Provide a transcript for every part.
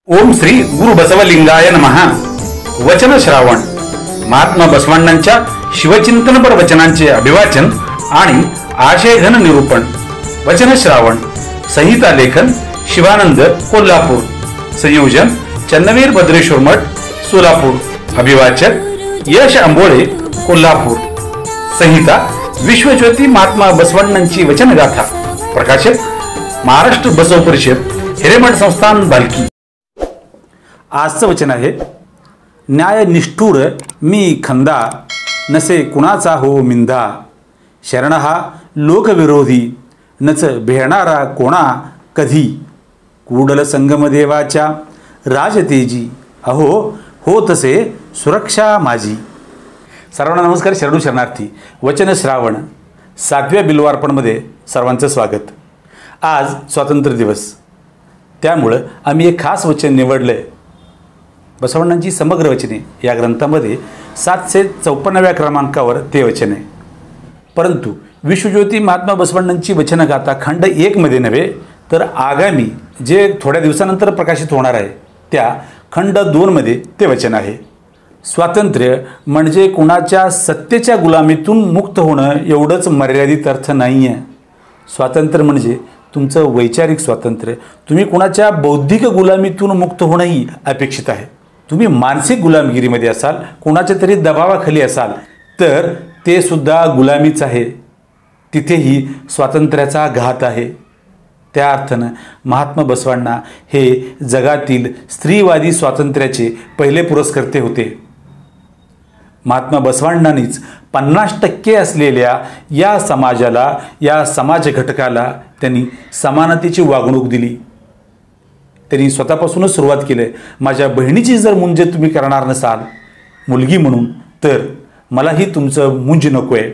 ओम श्री गुरु बसवलिंगाय नमः। वचन श्रावण महात्मा बसवांनांच्या शिवचिंतनपर वचनांचे अभिवाचन आणि आशयघन निरूपण। वचन श्रावण संहिता लेखन शिवानंद कोल्हापूर, संयोजन चन्नवीर भद्रेश्वर मठ सोलापूर, अभिवाचक यश अंबोळे कोल्हापूर। संहिता विश्वज्योती महात्मा बसवांनांची वचनगाथा, प्रकाशक महाराष्ट्र बसव परिषद, हिरेमठ संस्थान भालकी। आजचं वचन आहे, न्याय निष्ठुर मी खंदा, नसे कुणाचा हो मिंदा। शरण हा लोकविरोधी, नच भेटणारा कोणा कधी। कुडल संगमदेवाच्या राजतेजी, अहो हो तसे सुरक्षा माझी। सर्वांना नमस्कार, शरणू शरणार्थी। वचन श्रावण 7व्या बिल्वार्पणमध्ये सर्वांचं स्वागत। आज स्वातंत्र्य दिवस, त्यामुळं आम्ही एक खास वचन निवडलंय। बसवांनांची समग्र वचने या ग्रंथामध्ये 754व्या क्रमांकावर ते वचन आहे, परंतु विश्वज्योती महात्मा बसवांनांची वचनगाथा खंड 1 मध्ये नव्हे, तर आगामी जे थोड्या दिवसानंतर प्रकाशित होणार आहे त्या खंड 2 मध्ये ते वचन आहे। स्वातंत्र्य म्हणजे कुणाच्या सत्तेच्या गुलामीतून मुक्त होणं एवढंच मर्यादित अर्थ नाही आहे। स्वातंत्र्य म्हणजे तुमचं वैचारिक स्वातंत्र्य, तुम्ही कुणाच्या बौद्धिक गुलामीतून मुक्त होणंही अपेक्षित आहे। तुम्ही मानसिक गुलामगिरीमध्ये असाल, कोणाच्या तरी दबावाखाली असाल, तर ते सुद्धा गुलामीच आहे, तिथेही स्वातंत्र्याचा घात आहे। त्या अर्थानं महात्मा बसवांना हे जगातील स्त्रीवादी स्वातंत्र्याचे पहिले पुरस्कर्ते होते। महात्मा बसवांनांनीच 50% असलेल्या या समाजाला, या समाज घटकाला त्यांनी समानतेची वागणूक दिली। त्यांनी स्वतःपासूनच सुरुवात केली, माझ्या बहिणीची जर मुंज तुम्ही करणार नसाल मुलगी म्हणून, तर मलाही तुमचं मुंज नको आहे।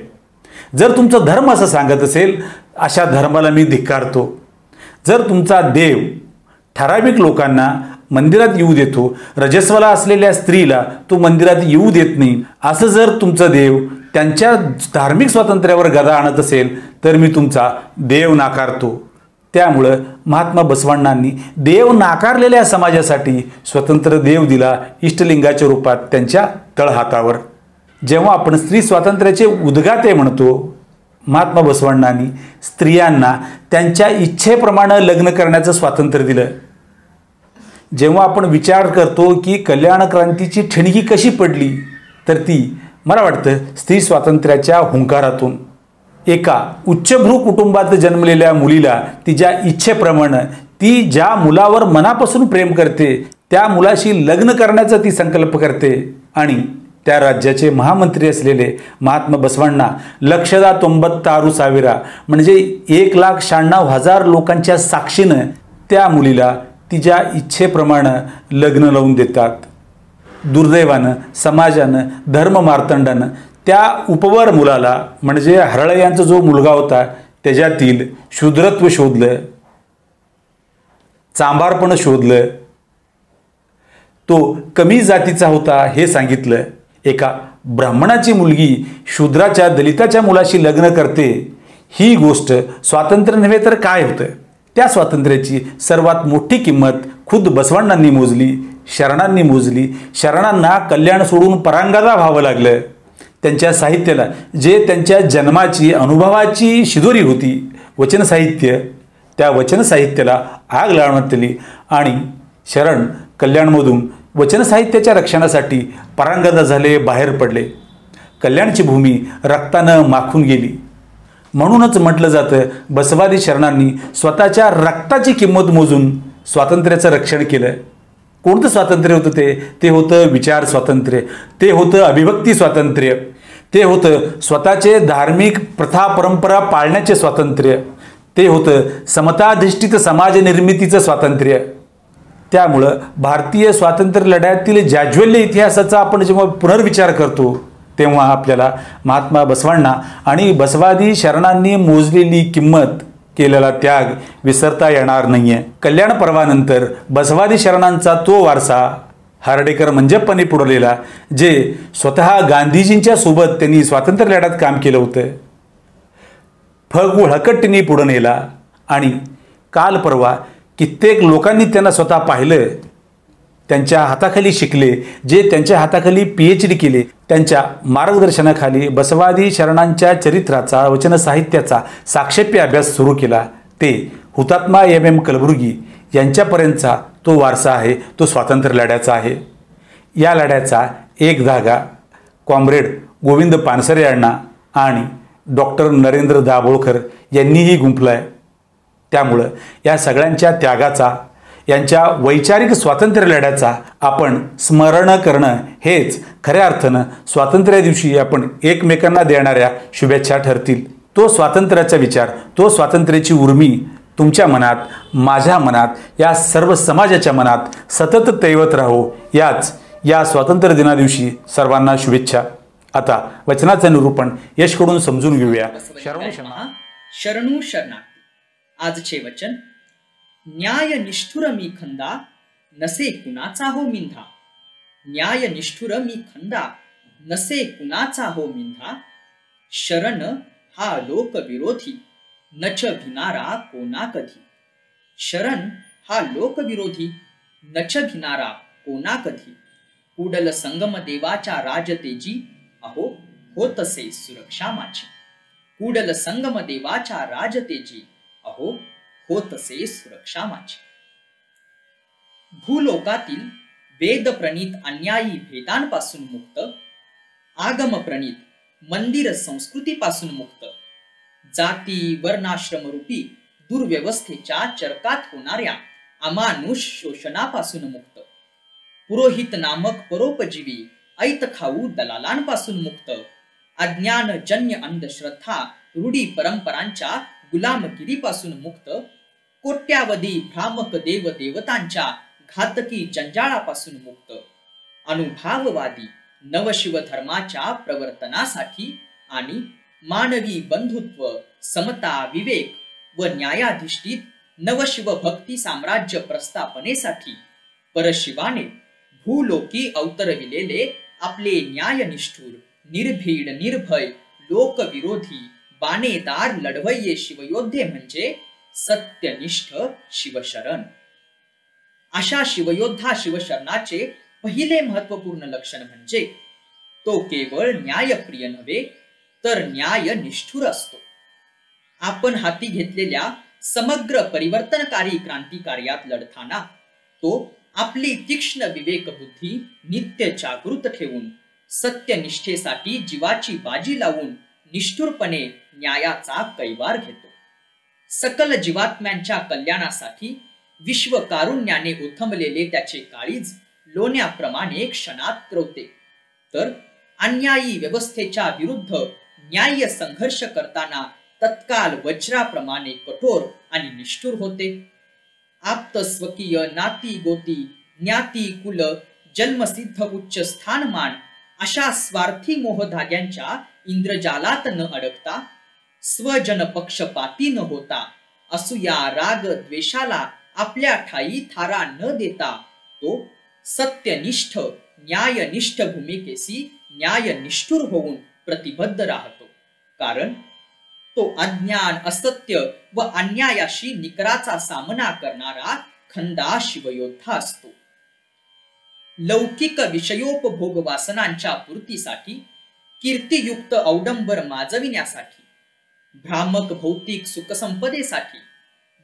जर तुमचा धर्म असं सांगत असेल, अशा धर्माला मी धिक्कारतो। जर तुमचा देव ठराविक लोकांना मंदिरात येऊ देतो, रजस्वला असलेल्या स्त्रीला तो मंदिरात येऊ देत नाही, असं जर तुमचा देव त्यांच्या धार्मिक स्वातंत्र्यावर गदा आणत असेल, तर मी तुमचा देव नाकारतो। त्यामुळं महात्मा बसवांनांनी देव नाकारलेल्या समाजासाठी स्वतंत्र देव दिला, इष्टलिंगाच्या रूपात त्यांच्या तळहातावर। जेव्हा आपण स्त्री स्वातंत्र्याचे उद्गाते म्हणतो, महात्मा बसवांनांनी स्त्रियांना त्यांच्या इच्छेप्रमाणे लग्न करण्याचं स्वातंत्र्य दिलं। जेव्हा आपण विचार करतो की कल्याण क्रांतीची ठिणगी कशी पडली, तर ती मला वाटतं स्त्री स्वातंत्र्याच्या हुंकारातून। एका उच्चभ्रू कुटुंबात जन्मलेल्या मुलीला तिच्या इच्छेप्रमाणे, ती ज्या मुलावर मनापासून प्रेम करते त्या मुलाशी लग्न करण्याचा ती संकल्प करते, आणि त्या राज्याचे महामंत्री असलेले महात्मा बसवांना 1,96,000 म्हणजे 1,96,000 लोकांच्या साक्षीनं त्या मुलीला तिच्या इच्छेप्रमाणे लग्न लावून देतात। दुर्दैवानं, समाजानं, धर्ममार्तंडानं त्या उपवर मुलाला, म्हणजे हरळयांचा जो मुलगा होता त्याच्यातील शूद्रत्व शोधलं, चांभारपण शोधलं, तो कमी जातीचा होता हे सांगितलं। एका ब्राह्मणाची मुलगी शूद्राच्या, दलिताच्या मुलाशी लग्न करते, ही गोष्ट स्वातंत्र्य नव्हे तर काय होतं? त्या स्वातंत्र्याची सर्वात मोठी किंमत खुद बसवांनांनी मोजली, शरणांनी मोजली। शरणांना कल्याण सोडून परांगदा व्हावं लागलं। त्यांच्या साहित्याला, जे त्यांच्या जन्माची, अनुभवाची शिदोरी होती, वचन साहित्य, त्या वचन साहित्याला आग लावण्यात आली, आणि शरण कल्याणमधून वचन साहित्याच्या रक्षणासाठी परांगदा झाले, बाहेर पडले। कल्याणची भूमी रक्तानं माखून गेली। म्हणूनच म्हटलं जातं, बसवादी शरणांनी स्वतःच्या रक्ताची किंमत मोजून स्वातंत्र्याचं रक्षण केलं। कोणतं स्वातंत्र्य होतं ते? ते होतं विचार स्वातंत्र्य, ते होतं अभिव्यक्ती स्वातंत्र्य, ते होतं स्वतःचे धार्मिक प्रथा परंपरा पाळण्याचे स्वातंत्र्य, ते होतं समताधिष्ठित समाज निर्मितीचं स्वातंत्र्य। त्यामुळं भारतीय स्वातंत्र्य लढ्यातील जाज्वल्य इतिहासाचा आपण जेव्हा पुनर्विचार करतो, तेव्हा आपल्याला महात्मा बसवांना आणि बसवादी शरणांनी मोजलेली किंमत, केलेला त्याग विसरता येणार नाहीये। कल्याण पर्वानंतर बसवादी शरणांचा तो वारसा हार्डेकर मंजप्पांनी पुढवलेला, जे स्वतः गांधीजींच्या सोबत त्यांनी स्वातंत्र्य लढ्यात काम केलं होतं, फगू हळकट्टींनी पुढे नेला, आणि काल परवा कित्येक लोकांनी त्यांना स्वतः पाहिलं, त्यांच्या हाताखाली शिकले, जे त्यांच्या हाताखाली PhD केले, त्यांच्या मार्गदर्शनाखाली बसवादी शरणांच्या चरित्राचा वचन साहित्याचा साक्षेपी अभ्यास सुरू केला, ते हुतात्मा MM कलबुर्गी यांच्यापर्यंतचा तो वारसा आहे, तो स्वातंत्र्य लढ्याचा आहे. या लढ्याचा एक धागा कॉम्रेड गोविंद पानसरे यांना आणि डॉक्टर नरेंद्र दाभोळकर यांनीही गुंफलाय. त्यामुळं या सगळ्यांच्या त्यागाचा, यांच्या वैचारिक स्वातंत्र्य लढ्याचा आपण स्मरण करणं हेच खऱ्या अर्थानं स्वातंत्र्य दिवशी आपण एकमेकांना देणाऱ्या शुभेच्छा ठरतील. तो स्वातंत्र्याचा विचार, तो स्वातंत्र्याची उर्मी तुमच्या मनात, माझ्या मनात, या सर्व समाजाच्या मनात सतत तैवत राहो. या स्वातंत्र्य दिना दिवशी सर्वांना शुभेच्छा. आता वचनाचं निरूपण यशकडून समजून घेऊया. शरणू शरणार्थी. आजचे वचन: न्याय निष्ठुर मी खंदा, नसे कुणाचा हो मिंधा. न्याय निष्ठुर मी खंदा, नसे कुणाचा हो मिंधा. शरण हा लोक विरोधी, नच भिनारा कोणा कधी. शरण हा लोक विरोधी, नच भिनारा कोणा कधी. कुडल संगम देवाच्या राजतेजी, अहो होतसे सुरक्षा माझी. कुडल संगम देवाच्या राजतेजी, अहो होतसे सुरक्षा माझी. भूलोकातील वेद प्रणीत अन्यायी भेदांपासून मुक्त, आगम प्रणीत मंदिर संस्कृतीपासून मुक्त, जाती वर्णाश्रम रूपी दुर्व्यवस्थेच्या चरकात होणाऱ्या अमानुष शोषणापासून मुक्त, पुरोहित नामक परोपजीवी ऐत खाऊ दलालांपासून मुक्त, अज्ञानजन्य अंधश्रद्धा रूढी परंपरांच्या गुलामगिरीपासून मुक्त, कोट्यावधी भ्रामक देव देवतांच्या घातकी जंजाळापासून मुक्त, अनुभाववादी नवशिव धर्माच्या प्रवर्तनासाठी आणि मानवी बंधुत्व, समता, विवेक व न्यायाधिष्ठित नवशिव भक्ती साम्राज्य प्रस्थापनेसाठी परशिवाने भूलोकी अवतरविलेले आपले न्यायनिष्ठुर, निर्भीड, निर्भय, लोकविरोधी, बाणेदार लढवय्ये शिवयोद्धे म्हणजे सत्यनिष्ठ शिवशरण. अशा शिवयोद्धा शिवशरणाचे पहिले महत्वपूर्ण लक्षण म्हणजे तो केवळ न्यायप्रिय नव्हे तर न्यायनिष्ठुर असतो. आपण हाती घेतलेल्या समग्र परिवर्तनकारी क्रांती कार्यात लढताना तो आपली तीक्ष्ण विवेक बुद्धी नित्य जागृत ठेवून सत्यनिष्ठेसाठी जीवाची बाजी लावून निष्ठुरपणे न्यायाचा कैवार घेतो. सकल जीवात्म्यांच्या कल्याणासाठी विश्वकारुण्याने उथमलेले त्याचे काळीज लोण्याप्रमाणे क्षणात रोवते, तर अन्यायी व्यवस्थेच्या विरुद्ध न्याय संघर्ष करताना तत्काल वज्राप्रमाणे कठोर आणि निष्ठुर होते. आप्त स्वकीय नाती गोती ज्ञाती कुल जन्मसिद्ध उच्च स्थानमान अशा स्वार्थी मोहधाग्यांच्या इंद्रजालात न अडकता, स्वजन पक्षपाती न होता, असूया राग द्वेषाला आपल्या ठाई थारा न देता तो सत्यनिष्ठ न्यायनिष्ठ भूमिकेशी न्यायनिष्ठुर होऊन प्रतिबद्ध राहतो. कारण तो अज्ञान, असत्य व अन्यायाशी निकराचा सामना करणारा खंदा शिवयोद्धा असतो. लौकिक विषयोपभोग वासनांच्या पूर्तीसाठी, कीर्तियुक्त औडंबर माजविण्यासाठी, भ्रामक भौतिक सुखसंपदेसाठी,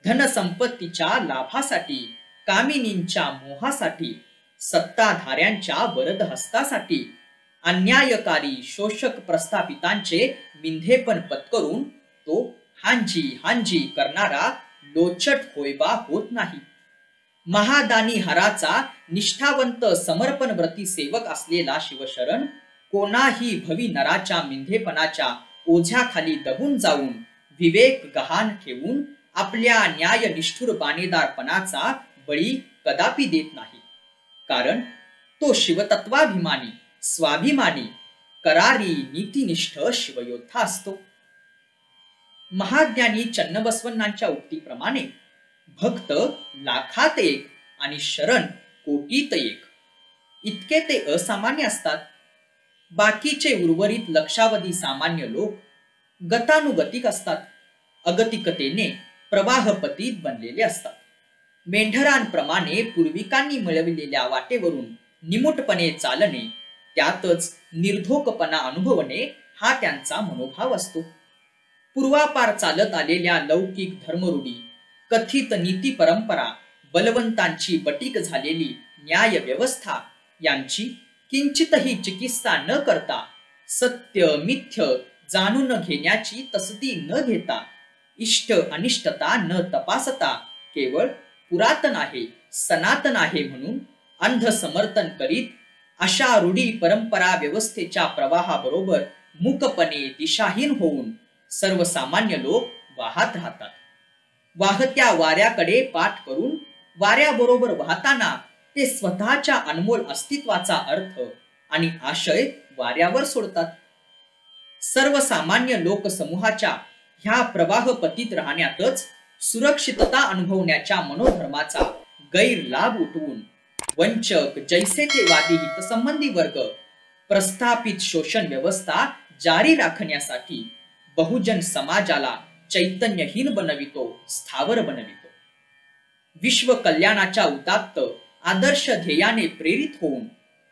धनसंपत्तीच्या लाभासाठी, कामिनींच्या मोहासाठी, सत्ताधाऱ्यांच्या वरद हस्तासाठी, अन्यायकारी शोषक प्रस्थापितांचे मिंधेपण पत्करून तो हांजी हांजी करणारा लोचट होयबा होत नाही. महादानी हराचा निष्ठावंत समर्पण व्रती सेवक असलेला शिवशरण कोणाही भवी नराच्या मिंधेपणाच्या ओझ्याखाली दबून जाऊन विवेक गहाण ठेवून आपल्या न्यायनिष्ठुर बाणेदारपणाचा बळी कदापि देत नाही. कारण तो शिवतत्वाभिमानी, स्वाभिमानी, करारी, नीतिनिष्ठ शिवयोद्धा असतो. महाज्ञानी चन्नबसवण्णांच्या उक्तीप्रमाणे भक्त लाखात एक आणि शरण कोटीत एक. इतके ते असामान्य असतात. बाकीचे उर्वरित लक्षावधी सामान्य लोक गतानुगतिक असतात, अगतिकतेने प्रवाहपतीत बनलेले असतात. मेंढरांप्रमाणे पूर्विकांनी मिळविलेल्या वाटेवरून निमूटपणे चालणे, त्यातच निर्धोकपणा अनुभवणे हा त्यांचा मनोभाव असतो. पूर्वापार चालत आलेल्या लौकिक धर्मरूढी, कथित नीती परंपरा, बलवंतांची बटीक झालेली न्याय व्यवस्था यांची किंचितही चिकित्सा न करता, सत्य मिथ्य जाणून घेण्याची तसदी न घेता, इष्ट अनिष्टता न तपासता केवळ पुरातन आहे, सनातन आहे म्हणून अंध समर्थन करीत अशा रूढी परंपरा व्यवस्थेच्या प्रवाहाबरोबर मूकपणे दिशाहीन होऊन सर्वसामान्य लोक वाहत राहतात. वाहत्या वाऱ्याकडे पाठ करून वाऱ्याबरोबर वाहताना ते स्वतःच्या अनमोल अस्तित्वाचा अर्थ आणि आशय वाऱ्यावर सोडतात. सर्वसामान्य लोकसमूहाच्या ह्या प्रवाहपतीत राहण्यातच सुरक्षितता अनुभवण्याच्या मनोधर्माचा गैरलाभ उठवून वंचक, जैसे थे वादी हितसंबंधी वर्ग प्रस्थापित शोषण व्यवस्था जारी राखण्यासाठी बहुजन समाजाला चैतन्यहीन बनवितो, स्थावर बनवितो. विश्व कल्याणाच्या उदात्त आदर्श ध्येयाने प्रेरित होऊन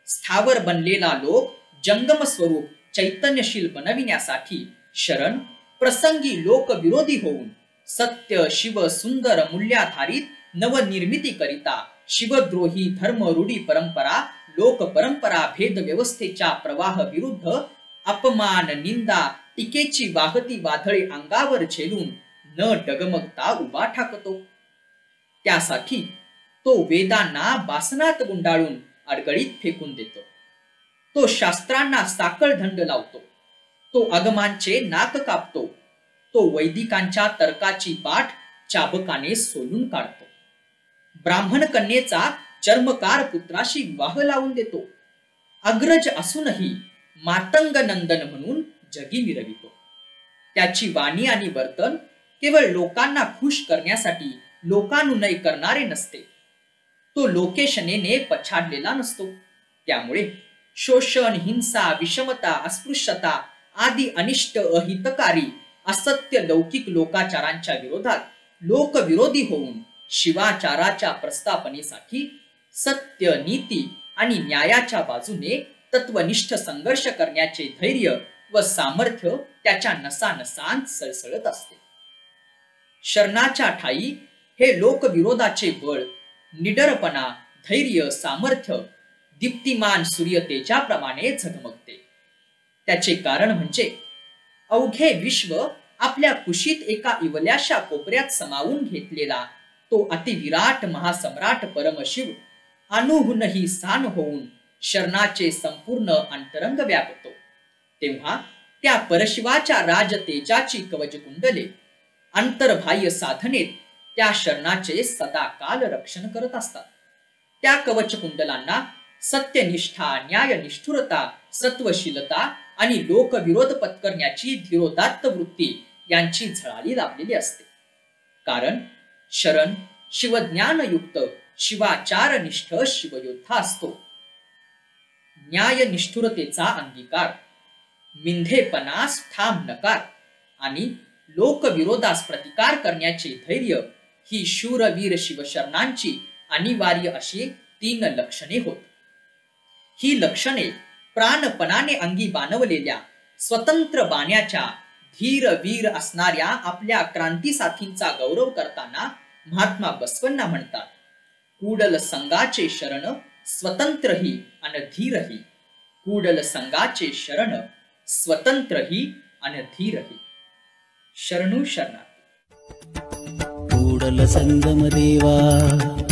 स्थावर बनलेला लोक जंगम स्वरूप चैतन्यशील बनविण्यासाठी शरण प्रसंगी लोकविरोधी होऊन सत्य शिव सुंदर मूल्याधारित नवनिर्मिती करिता शिवद्रोही धर्म रूढी परंपरा लोक परंपरा भेद व्यवस्थेच्या प्रवाह विरुद्ध अपमान निंदा टीकेची वाहती वादळे अंगावर झेलून न डगमगता उभा ठाकतो. त्यासाठी तो वेदांना बासनात गुंडाळून अडगळीत फेकून देतो. तो शास्त्रांना साखळदंड लावतो. तो आगमांचे नाक कापतो. तो वैदिकांच्या तर्काची पाठ चाबकाने सोलून काढतो. ब्राह्मण कन्येचा चर्मकार पुत्राशी विवाह लावून देतो. अग्रज असूनही मातंग नंदन म्हणून जगी मिरवितो. त्याची वाणी आणि वर्तन केवळ लोकांना खुश करण्यासाठी लोकानुनय करणारे नसते. तो लोकेशनेने पछाडलेला नसतो. त्यामुळे शोषण, हिंसा, विषमता, अस्पृश्यता आदी अनिष्ट अहितकारी असत्य लौकिक लोकाचारांच्या विरोधात लोकविरोधी होऊन शिवाचाराच्या प्रस्थापनेसाठी सत्य, नीती आणि न्यायाच्या बाजूने तत्वनिष्ठ संघर्ष करण्याचे धैर्य व सामर्थ्य त्याच्या नसानसांत सळसळत असते. शरणाच्या ठाई हे लोकविरोधाचे बळ, निडरपणा, धैर्य, सामर्थ्य दीप्तिमान सूर्यतेजाप्रमाणे झगमगते. त्याचे कारण म्हणजे अवघे विश्व आपल्या कुशीत एका इवल्याशा कोपऱ्यात समावून घेतलेला तो अतिविराट महासम्राट परमशिव अणुहूनही सान होऊन शरणाचे संपूर्ण अंतरंग व्यापतो. तेव्हा त्या परशिवाच्या राजतेजाची कवच कुंडले अंतर्बाह्य साधनेत त्या शरणाचे सदाकाल रक्षण करत असतात. त्या कवच कुंडलांना सत्यनिष्ठा, न्यायनिष्ठुरता, सत्वशीलता आणि लोकविरोध पत्करण्याची धीरोदात्त वृत्ती यांची झळाळी लाभलेली असते. कारण शरण शिवज्ञानयुक्त शिवाचारनिष्ठ शिवयोद्धा असतो. न्यायनिष्ठुरतेचा अंगीकार, मिंधेपणास ठाम नकार आणि लोकविरोधास प्रतिकार करण्याचे धैर्य ही शूरवीर शिवशरणांची अनिवार्य अशी 3 लक्षणे होत. ही लक्षणे प्राणपणाने अंगी बाणवलेल्या स्वतंत्र बाण्याच्या धीर वीर असणाऱ्या आपल्या क्रांती साथींचा गौरव करताना महात्मा बसवण्णा म्हणतात, कूडल संघाचे शरण स्वतंत्रही आणि धीरही. कूडल संघाचे शरण स्वतंत्रही आणि धीरही. शरणू शरणार्थी. कूडल संगम देवा,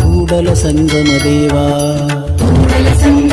कूडल संगम देवा, कूडल संगम